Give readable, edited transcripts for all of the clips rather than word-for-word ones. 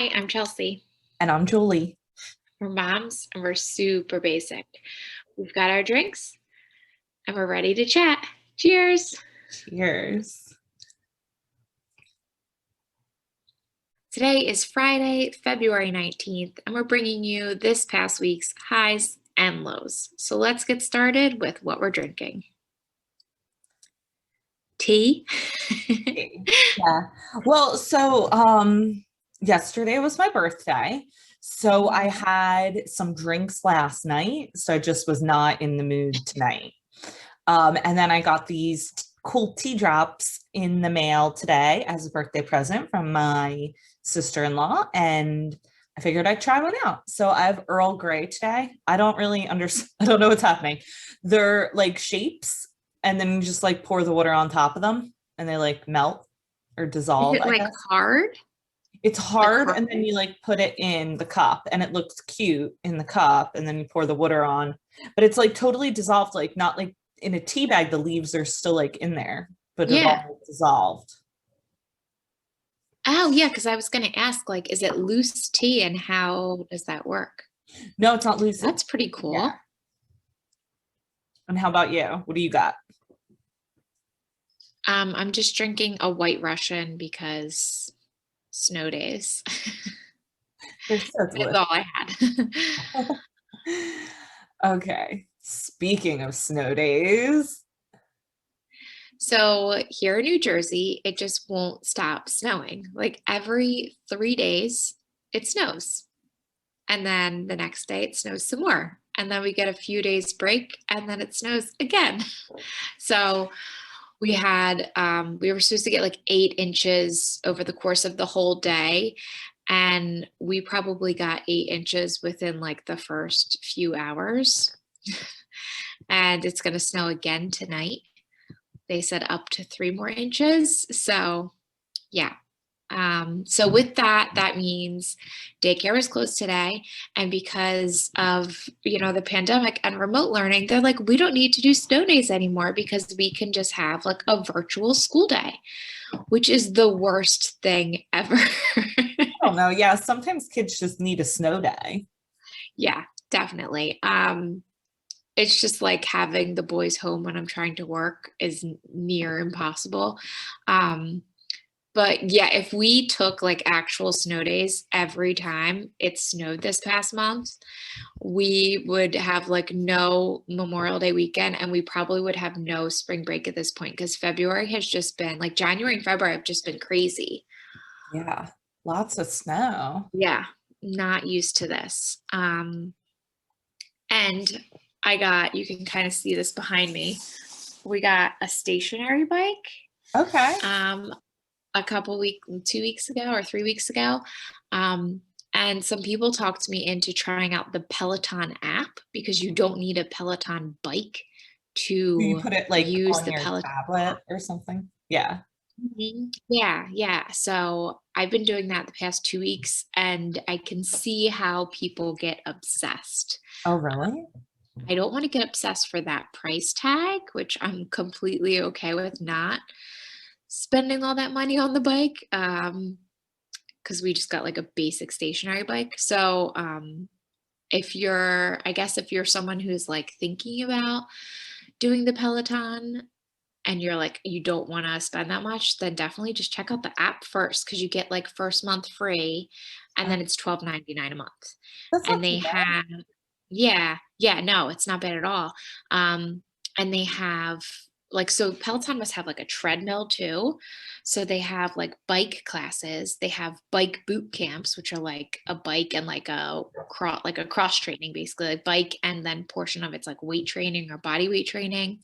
I'm Chelsea. And I'm Julie. We're moms and we're super basic. We've got our drinks and we're ready to chat. Cheers. Cheers. Today is Friday, February 19th, and we're bringing you this past week's highs and lows. So let's get started with what we're drinking. Tea. Yeah. Well, yesterday was my birthday. So I had some drinks last night. So I just was not in the mood tonight. And then I got these cool tea drops in the mail today as a birthday present from my sister-in-law. And I figured I'd try one out. So I have Earl Grey today. I don't really understand. I don't know what's happening. They're like shapes, and then you just like pour the water on top of them and they like melt or Is dissolve, it I like guess. hard? It's Like hard, hard? and then you like put it in the cup and it looks cute in the cup, and then you pour the water on. But it's like totally dissolved, like not like in a tea bag, the leaves are still like in there, but it Yeah. all dissolved. Oh, yeah, because I was going to ask, like, is it loose tea and how does that work? No, it's not loose. That's pretty Yeah. cool. And how about you? What do you got? I'm just drinking a White Russian because snow days. They're so That's delicious. all I had. Okay. Speaking of snow days, So here in New Jersey, it just won't stop snowing. Like every 3 days, it snows. And then the next day, it snows some more. And then we get a few days break and then it snows again. So we were supposed to get like 8 inches over the course of the whole day. And we probably got 8 inches within like the first few hours. And it's going to snow again tonight. They said up to 3 more inches. So, yeah. So with that, that means daycare is closed today. And because of, the pandemic and remote learning, they're like, we don't need to do snow days anymore because we can just have like a virtual school day, which is the worst thing ever. I don't know. Yeah, sometimes kids just need a snow day. Yeah, definitely. It's just like having the boys home when I'm trying to work is near impossible. Um, but yeah, if we took like actual snow days every time it snowed this past month, we would have like no Memorial Day weekend and we probably would have no spring break at this point because February has just been like January and February have just been crazy. Yeah, lots of snow. Yeah, not used to this. And you can kind of see this behind me. We got a stationary bike Okay. a couple weeks, 2 weeks ago or 3 weeks ago. And some people talked me into trying out the Peloton app because you don't need a Peloton bike You to put it like use on the your Peloton app. tablet or something. Yeah. Yeah, yeah. So I've been doing that the past 2 weeks and I can see how people get obsessed. Oh, really? I don't want to get obsessed for that price tag, which I'm completely okay with not spending all that money on the bike. Because we just got like a basic stationary bike. So if you're someone who's like thinking about doing the Peloton and you're like you don't want to spend that much, then definitely just check out the app first because you get like first month free and Oh, then it's $12.99 a month. that's And not they too bad. have yeah, no, it's not bad at all. Um, and they have so Peloton must have like a treadmill too. So they have like bike classes. They have bike boot camps, which are like a bike and like a cross training, basically like bike and then portion of it's like weight training or body weight training.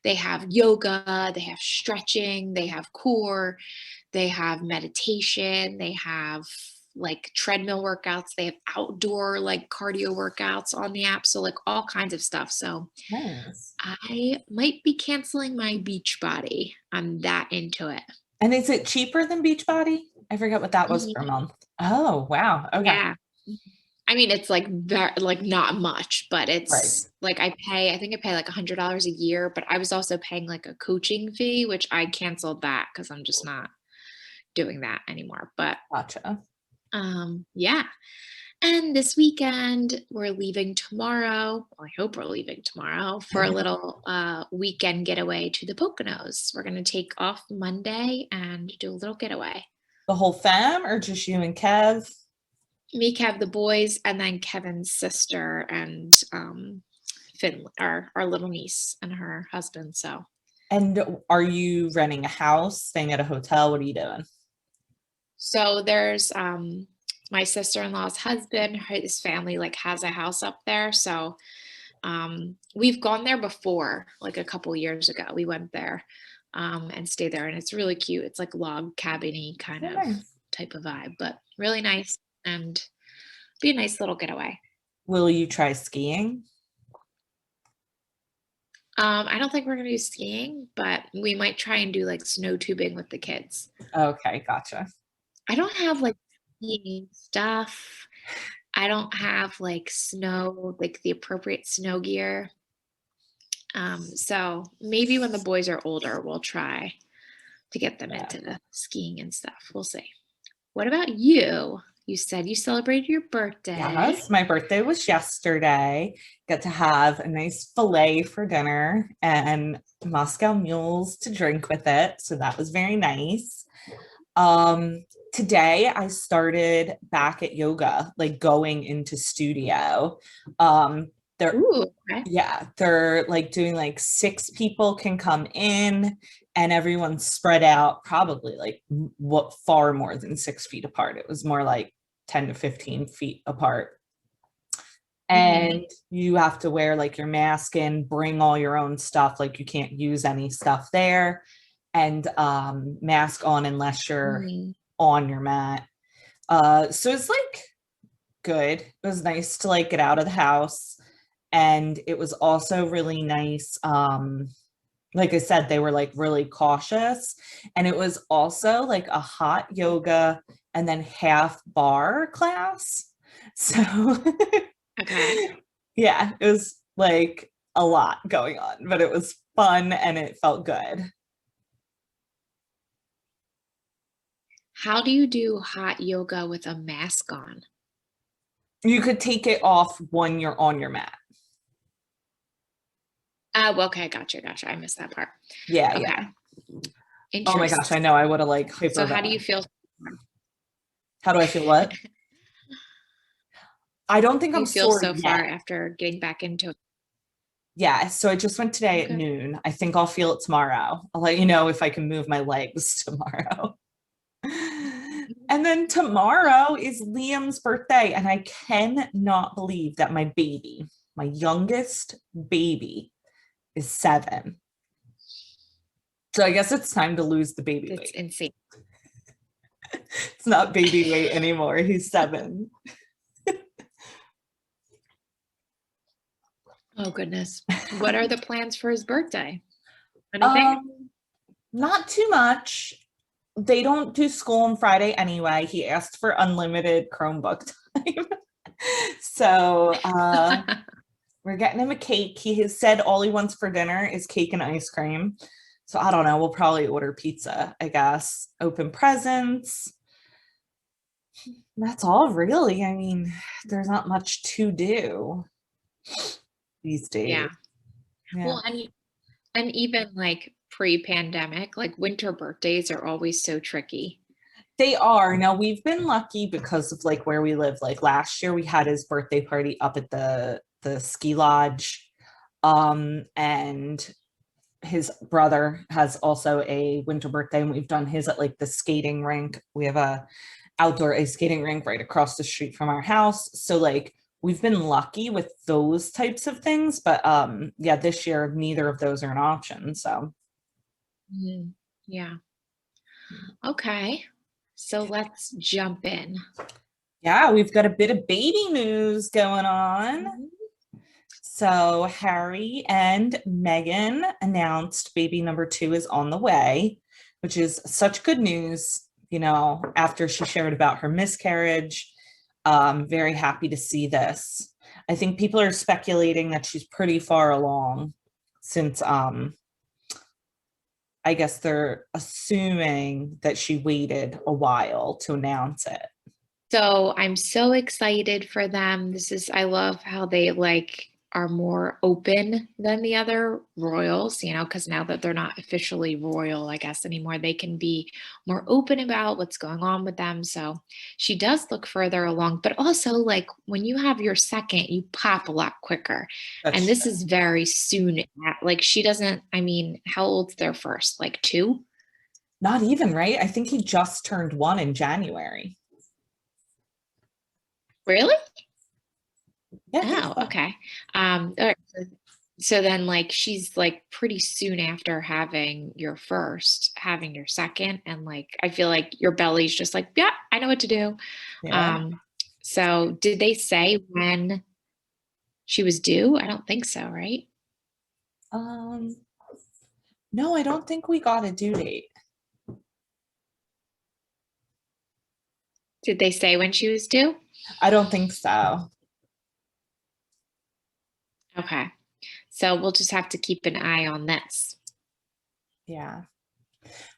They have yoga, they have stretching, they have core, they have meditation, they have like treadmill workouts, they have outdoor like cardio workouts on the app. So, like all kinds of stuff. So, Nice. I might be canceling my beach body. I'm that into it. And is it cheaper than Beachbody? I forget what that was per Mhm. month. Oh, wow. Okay. Yeah. I mean, it's like like not much, but Right. it's like I think I pay like $100 a year, but I was also paying like a coaching fee, which I canceled that because I'm just not doing that anymore. But Gotcha. Yeah. And this weekend, we're leaving tomorrow. Well, I hope we're leaving tomorrow for a little weekend getaway to the Poconos. We're going to take off Monday and do a little getaway. The whole fam or just you and Kev? Me, Kev, the boys, and then Kevin's sister and Finn, our little niece and her husband. So, And are you renting a house, staying at a hotel? What are you doing? there's my sister-in-law's husband, his family like has a house up there. So we've gone there before, like a couple years ago. We went there and stayed there, and it's really cute. It's like log cabin-y kind Oh, of nice. type of vibe, but really nice and be a nice little getaway. Will you try skiing? I don't think we're gonna do skiing, but we might try and do like snow tubing with the kids. Okay, gotcha. I don't have like skiing stuff. I don't have like snow, like the appropriate snow gear. So maybe when the boys are older, we'll try to get them Yeah. into the skiing and stuff. We'll see. What about you? You said you celebrated your birthday. Yes, my birthday was yesterday. Got to have a nice filet for dinner and Moscow mules to drink with it. So that was very nice. Um, Today I started back at yoga, like going into studio. They're Ooh, okay. Yeah, they're like doing like 6 people can come in and everyone's spread out probably like what far more than 6 feet apart. It was more like 10 to 15 feet apart. Mhm. And you have to wear like your mask and bring all your own stuff. Like you can't use any stuff there. And mask on unless you're Mm. on your mat. So it's like good. It was nice to like get out of the house. And it was also really nice. Like I said, they were like really cautious. And it was also like a hot yoga and then half bar class. So Okay. yeah, it was like a lot going on, but it was fun and it felt good. How do you do hot yoga with a mask on? You could take it off when you're on your mat. Well, okay, gotcha. I missed that part. Yeah, Okay, yeah. Oh my gosh, I interesting. know. I would have like So how do you hyperventilated. feel? How do I feel? What? I don't think Do I'm you feel sore so yet. far after getting back into it? Yeah, so I just went today at Okay. noon. I think I'll feel it tomorrow. I'll let you know if I can move my legs tomorrow. And then tomorrow is Liam's birthday, and I cannot believe that my baby, my youngest baby, is 7. So I guess it's time to lose the baby That's weight. insane. It's not baby weight anymore. He's 7. Oh goodness. What are the plans for his birthday? Anything? Um, Not too much. They don't do school on Friday anyway. He asked for unlimited Chromebook time. So we're getting him a cake. He has said all he wants for dinner is cake and ice cream. So I don't know. We'll probably order pizza, I guess. Open presents. That's all really. I mean, there's not much to do these days. Yeah. Yeah. Well, and even like pre-pandemic, like winter birthdays are always so tricky. They are. Now we've been lucky because of like where we live. Like last year we had his birthday party up at the ski lodge. And his brother has also a winter birthday and we've done his at like the skating rink. We have a outdoor ice skating rink right across the street from our house. So like we've been lucky with those types of things, but yeah, this year neither of those are an option. So Mhm. Yeah. Okay. So let's jump in. yeah, we've got a bit of baby news going on. Mhm. So Harry and Meghan announced baby number 2 is on the way, which is such good news. You know, after she shared about her miscarriage, very happy to see this. I think people are speculating that she's pretty far along since I guess they're assuming that she waited a while to announce it. So I'm so excited for them. I love how they like are more open than the other royals, because now that they're not officially royal, I guess, anymore, they can be more open about what's going on with them. So she does look further along, but also like when you have your second, you pop a lot quicker. And That's this true. is very soon. Like she doesn't, I mean, how old's their first? Like two? Not even, right? I think he just turned 1 in January. Really? Yeah, I think Oh, so. okay. All right. So then, like, she's like pretty soon after having your first, having your second, and like, I feel like your belly's just like, yeah, I know what to do. Yeah. Um, so did they say when she was due? I don't think so, right? Um, no, I don't think we got a due date. Did they say when she was due? I don't think so. Okay. So we'll just have to keep an eye on this. Yeah.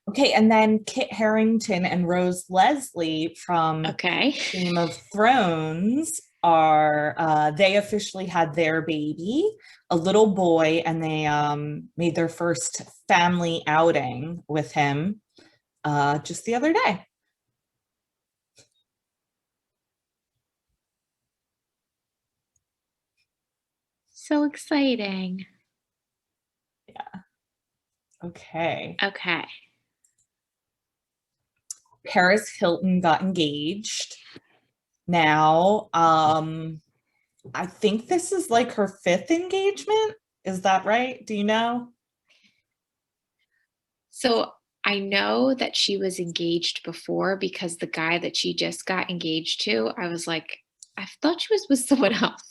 Okay, and then Kit Harington and Rose Leslie from Okay. Game of Thrones are they officially had their baby, a little boy, and they made their first family outing with him just the other day. So exciting. Yeah. Okay. Okay. Paris Hilton got engaged. Now, I think this is like her 5th engagement. Is that right? Do you know? So I know that she was engaged before because the guy that she just got engaged to, I was like, I thought she was with someone else.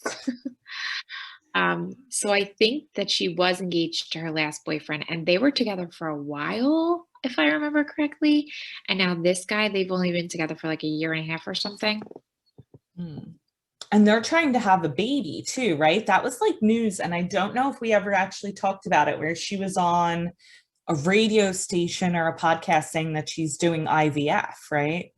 So I think that she was engaged to her last boyfriend and they were together for a while, if I remember correctly. And now this guy, they've only been together for like a year and a half or something. Hmm. And they're trying to have a baby too, right? That was like news. And I don't know if we ever actually talked about it, where she was on a radio station or a podcast saying that she's doing IVF, right?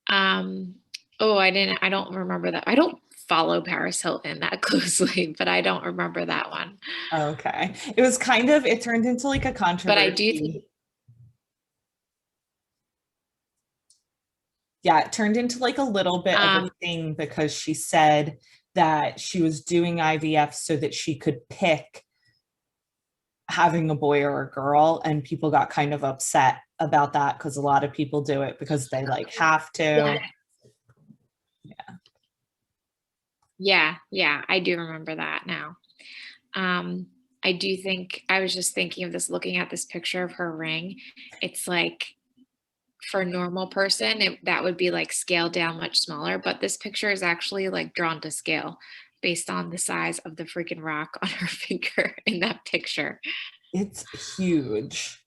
Um, oh, I don't remember that. I don't follow Paris Hilton that closely, but I don't remember that one. Okay. It was kind of, it turned into like a But I do think, controversy. Yeah, it turned into like a little bit of a um, thing because she said that she was doing IVF so that she could pick having a boy or a girl, and people got kind of upset about that because a lot of people do it because they like have yeah, to. yeah, I do remember that now. Um, I do think I was just thinking of this looking at this picture of her ring. It's like for a normal person, that would be like scaled down much smaller, but this picture is actually like drawn to scale based on the size of the freaking rock on her finger in that picture, It's huge,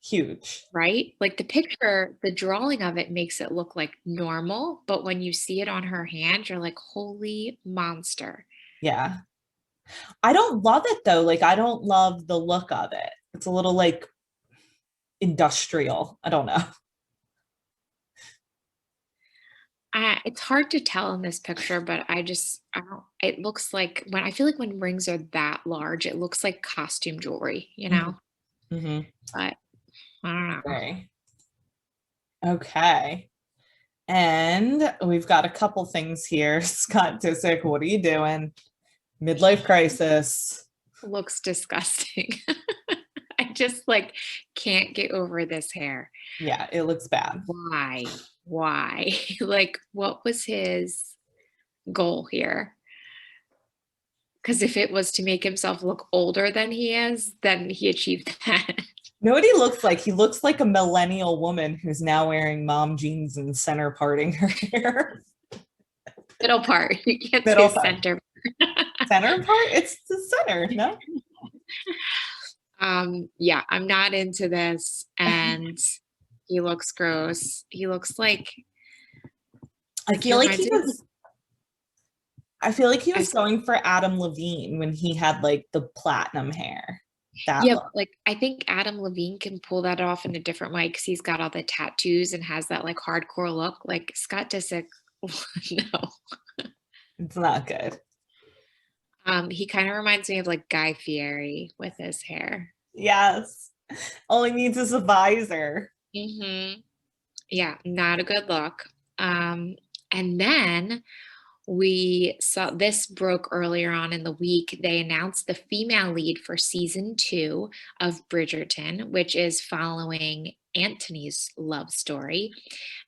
huge. right? Like the picture, the drawing of it makes it look like normal, but when you see it on her hand, you're like, holy monster. Yeah. I don't love it though. Like, I don't love the look of it. It's a little like industrial. I don't know. It's hard to tell in this picture, but I don't, it looks like when I feel like when rings are that large, it looks like costume jewelry, Mm-hmm. but I don't know. Okay. Okay. And we've got a couple things here. Scott Disick, what are you doing? Midlife crisis. Looks disgusting. I just like can't get over this hair. Yeah, it looks bad. Why? Why? Like, what was his goal here? Because if it was to make himself look older than he is, then he achieved that. You know what he looks like? He looks like a millennial woman who's now wearing mom jeans and center parting her hair. Middle part. You can't say Middle part. center. Center part? It's the center, no? Yeah, I'm not into this, and he looks gross. He looks I like he feel like reminds he me of was I feel like he was as going for Adam Levine when he had like the platinum hair. that Yeah, look. like I think Adam Levine can pull that off in a different way because he's got all the tattoos and has that like hardcore look. Like Scott Disick, no. It's not good. He kind of reminds me of like Guy Fieri with his hair. Yes. All he needs is a visor. Yeah, not a good look. And then we saw this broke earlier on in the week. They announced the female lead for season 2 of Bridgerton, which is following Antony's love story.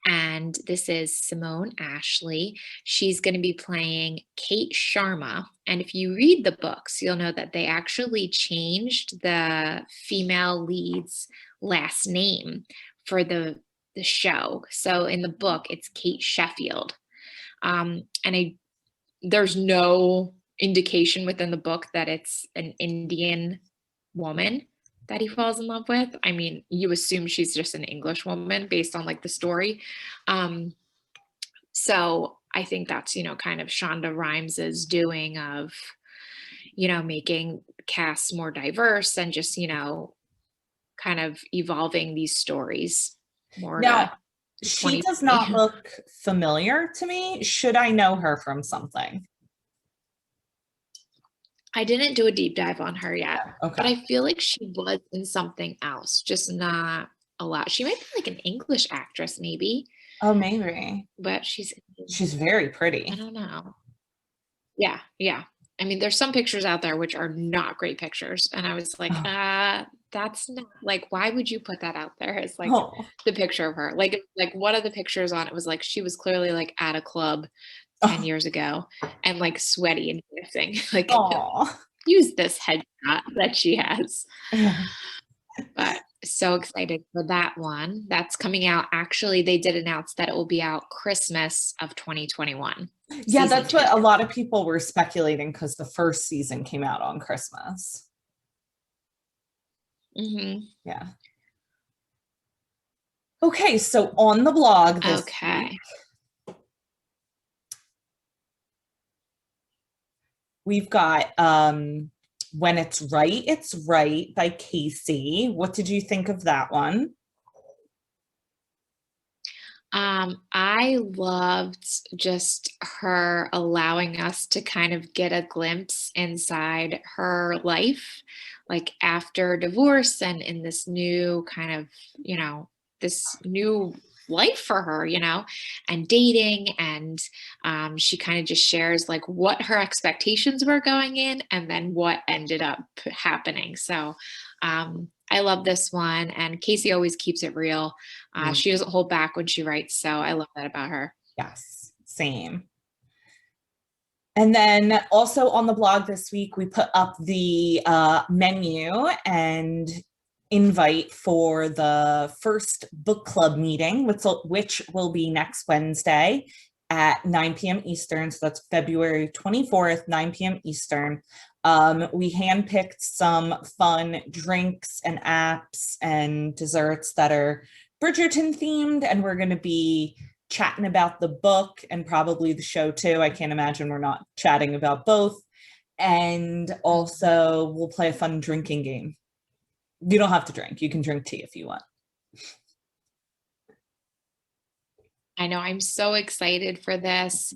And this is Simone Ashley. She's going to be playing Kate Sharma. And if you read the books, you'll know that they actually changed the female lead's last name for the show. So in the book, it's Kate Sheffield. And there's no indication within the book that it's an Indian woman that he falls in love with. I mean, you assume she's just an English woman based on like the story. So I think that's, kind of Shonda Rhimes's doing of, making casts more diverse and just, kind of evolving these stories more Now, to she does 2020. not look familiar to me. Should I know her from something? I didn't do a deep dive on her yet, Okay. but I feel like she was in something else, just not a lot. She might be like an English actress, maybe, Oh, maybe. but she's very I pretty. don't know. Yeah, yeah. I mean, there's some pictures out there which are not great pictures, and I was like, Oh. that's not like, why would you put that out there as like Oh. the picture of her? Like one of the pictures on it was like she was clearly like at a club 10 Oh. years ago and like sweaty and dancing. Like Oh. use this headshot that she has. But so excited for that one. That's coming out. Actually, they did announce that it will be out Christmas of 2021. Yeah, Season that's 2. what a lot of people were speculating because the first season came out on Christmas. Yeah. Okay, so on the blog this week, we've got When It's Right by Casey. What did you think of that one? I loved just her allowing us to kind of get a glimpse inside her life, like after divorce and in this new kind of, this new life for her, and dating. And she kind of just shares like what her expectations were going in and then what ended up happening. So I love this one. And Casey always keeps it real. She doesn't hold back when she writes. So I love that about her. Yes, same. And then also on the blog this week, we put up the menu and invite for the first book club meeting, which will be next Wednesday at 9 p.m. Eastern. So that's February 24th, 9 p.m. Eastern. We handpicked some fun drinks and apps and desserts that are Bridgerton themed, and we're going to be chatting about the book and probably the show too. I can't imagine we're not chatting about both. And also we'll play a fun drinking game. You don't have to drink. You can drink tea if you want. I know, I'm so excited for this.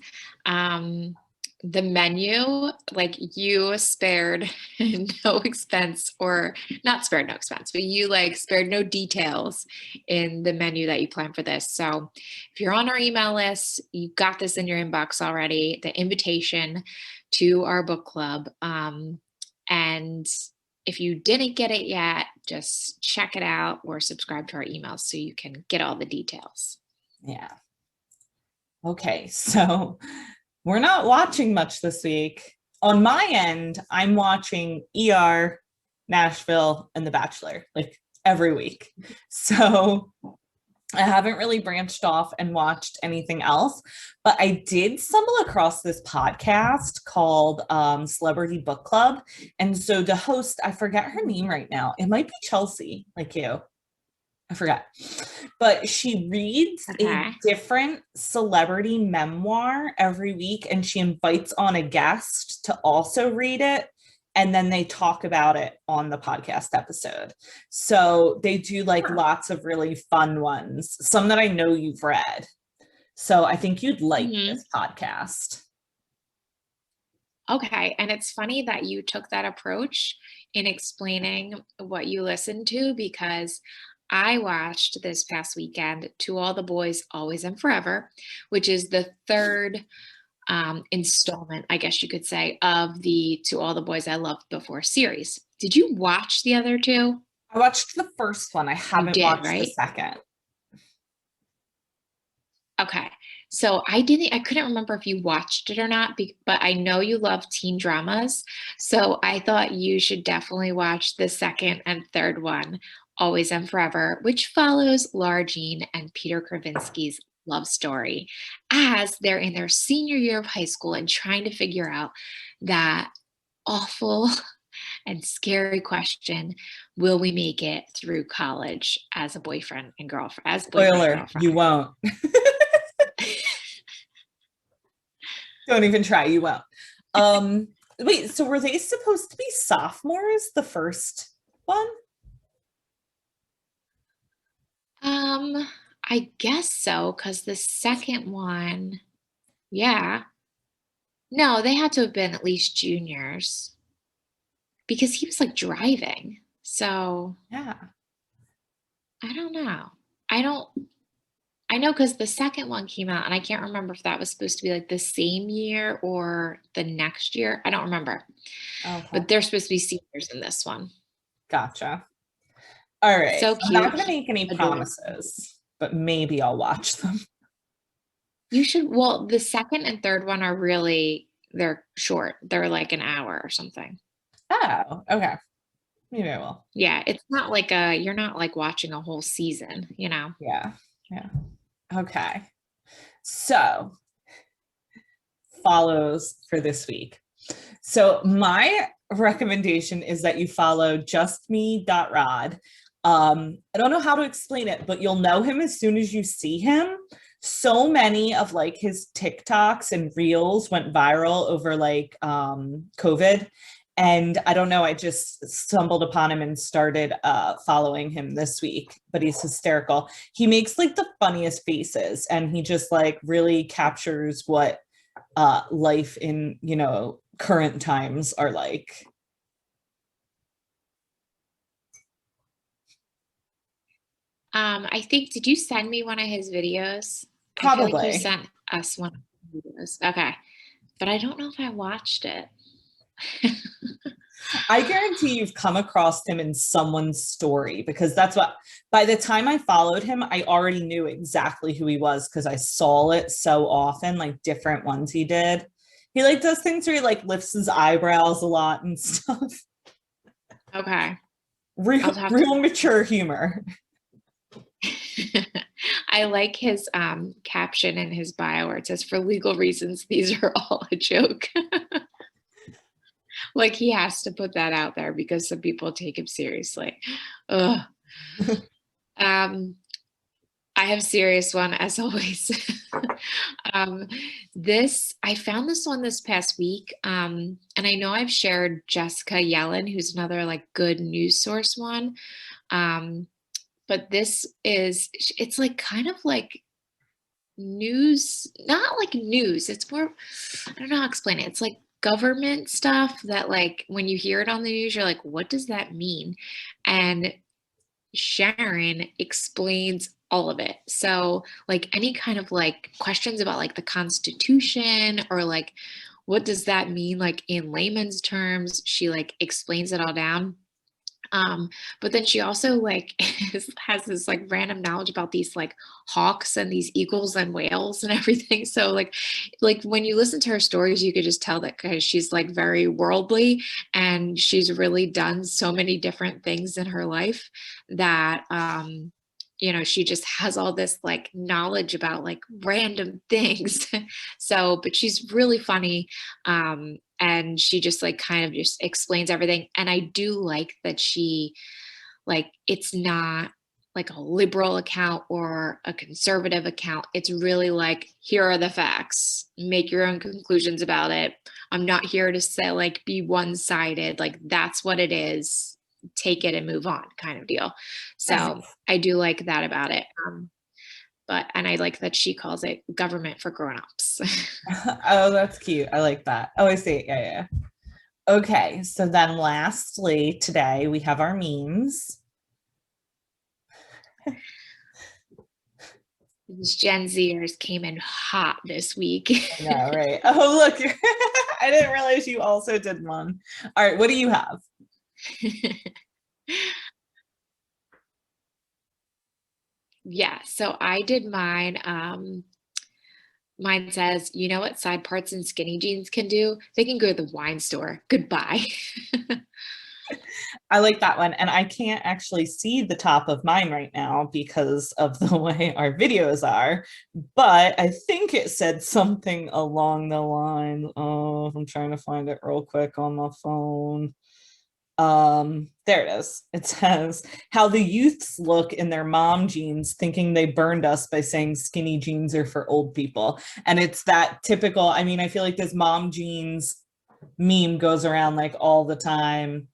The menu, like you spared no expense, or not spared no expense, but you like spared no details in the menu that you planned for this. So if you're on our email list, you got this in your inbox already, the invitation to our book club. And if you didn't get it yet, just check it out or subscribe to our emails so you can get all the details. Yeah. Okay, so we're not watching much this week. On my end, I'm watching ER, Nashville, and The Bachelor like every week. So I haven't really branched off and watched anything else, but I did stumble across this podcast called Celebrity Book Club. And so the host, I forget her name right now. It might be Chelsea, like you. I forgot. But she reads a different celebrity memoir every week, and she invites on a guest to also read it. and then they talk about it on the podcast episode. So they do like lots of really fun ones, some that I know you've read. So I think you'd like Mhm. this podcast. Okay, and it's funny that you took that approach in explaining what you listened to because I watched this past weekend To All the Boys Always and Forever, which is the third installment, I guess you could say, of the To All the Boys I Loved Before series. Did you watch the other two? I watched the first one. I You haven't did, watched the right? second. Okay. So I couldn't remember if you watched it or not, but I know you love teen dramas. So I thought you should definitely watch the second and third one, Always and Forever, which follows Lara Jean and Peter Kravinsky's love story as they're in their senior year of high school and trying to figure out that awful and scary question, will we make it through college as a boyfriend and girlfriend, as boyfriend and Spoiler, you girlfriend? won't. Don't even try, you won't. Wait, so were they supposed to be sophomores, the first one? Um, I guess so, because the second one, yeah. No, they had to have been at least juniors because he was like driving. So Yeah. I don't know. I don't, I know because the second one came out and I can't remember if that was supposed to be like the same year or the next year. I don't remember, Okay. but they're supposed to be seniors in this one. Gotcha. All right. So I'm not cute, going to make any adorable. promises, but maybe I'll watch them. You should, well, the second and third one are really, they're short. They're like an hour or something. Oh, okay. Maybe I will. Yeah, it's not like you're not like watching a whole season, you know? Yeah. Yeah. Okay. So, follows for this week. So, my recommendation is that you follow justme.rod. I don't know how to explain it, but you'll know him as soon as you see him. So many of like his TikToks and reels went viral over like COVID. And I don't know, I just stumbled upon him and started following him this week, but he's hysterical. He makes like the funniest faces and he just like really captures what life in, current times are like. I think did you send me one of his videos? I feel like you Probably. sent us one of his videos. Okay. But I don't know if I watched it. I guarantee you've come across him in someone's story because that's what, by the time I followed him, I already knew exactly who he was because I saw it so often, like different ones he did. He like does things where he like lifts his eyebrows a lot and stuff. Okay. I'll Real, have to real mature humor. I like his caption in his bio where it says, for legal reasons, these are all a joke. Like he has to put that out there because some people take him seriously. Ugh. Um, I have a serious one as always. um, I found this one this past week, and I know I've shared Jessica Yellen, who's another like good news source one. Um, but it's like kind of like news, not like news. It's more, I don't know how to explain it. It's like government stuff that like when you hear it on the news, you're like, what does that mean? And Sharon explains all of it. So, like any kind of like questions about like the Constitution or like what does that mean like in layman's terms, she like explains it all down. Um, but then she also like has this like random knowledge about these like hawks and these eagles and whales and everything. So like when you listen to her stories, you could just tell that because she's like very worldly and she's really done so many different things in her life that she just has all this like knowledge about like random things. So, but she's really funny. And she just like kind of just explains everything. And I do like that she like it's not like a liberal account or a conservative account. It's really like, here are the facts. Make your own conclusions about it. I'm not here to say like be one-sided. Like that's what it is. Take it and move on kind of deal. So I do like that about it. And I like that she calls it government for grown-ups. Oh, that's cute. I like that. Oh, I see. Yeah, yeah. Okay, so then lastly, today we have our memes. These Gen Zers came in hot this week. I know, right? Oh, look, I didn't realize you also did one. All right, what do you have? Yeah, so I did mine. Mine says, you know what side parts and skinny jeans can do? They can go to the wine store. Goodbye. I like that one. And I can't actually see the top of mine right now because of the way our videos are, but I think it said something along the line. Oh, I'm trying to find it real quick on my phone. There it is. It says how the youths look in their mom jeans thinking they burned us by saying skinny jeans are for old people. And it's that typical, I mean, I feel like this mom jeans meme goes around like all the time.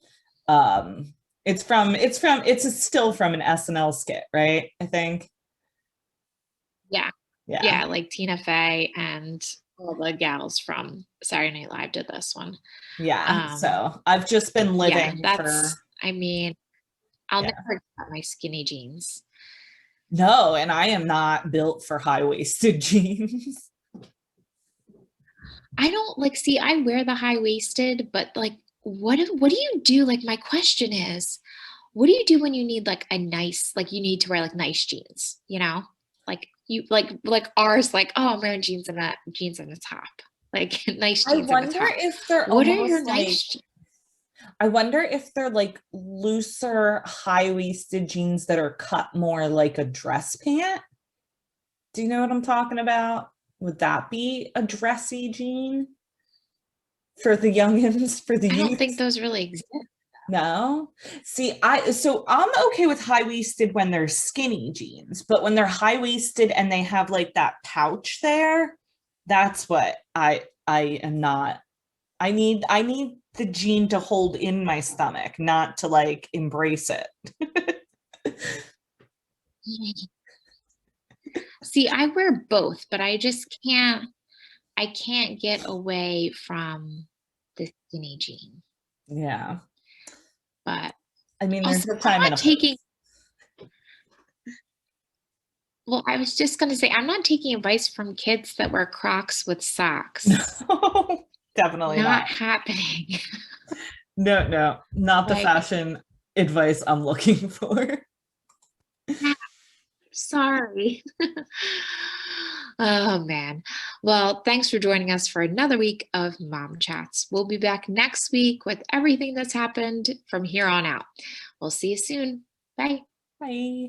It's still from an SNL skit, right? I think. Yeah. Yeah. Yeah, like Tina Fey and all the gals from Saturday Night Live did this one. Yeah. So I've just been living I mean, I'll yeah. never get my skinny jeans. No, and I am not built for high-waisted jeans. I don't like see, I wear the high-waisted, but like what do you do? Like my question is, what do you do when you need like a nice, like you need to wear like nice jeans, you know? Like you like ours, like, oh, I'm wearing jeans and a top. Like nice I jeans and a wonder top. if they're What are your almost like nice jeans? I wonder if they're like looser high-waisted jeans that are cut more like a dress pant. Do you know what I'm talking about? Would that be a dressy jean for the youngins, for the I don't think youth? those really exist. No. See, I'm okay with high-waisted when they're skinny jeans, but when they're high-waisted and they have like that pouch there, that's what I am not. I need the jean to hold in my stomach, not to like embrace it. See, I wear both, but I can't get away from the skinny jean. Yeah. But I mean, there's also, a I'm time and not a place. taking well, I was just gonna say, I'm not taking advice from kids that wear Crocs with socks. No, definitely Not not. happening. No, no, not the Like, fashion advice I'm looking for. sorry. Oh man. Well, thanks for joining us for another week of Mom Chats. We'll be back next week with everything that's happened from here on out. We'll see you soon. Bye. Bye.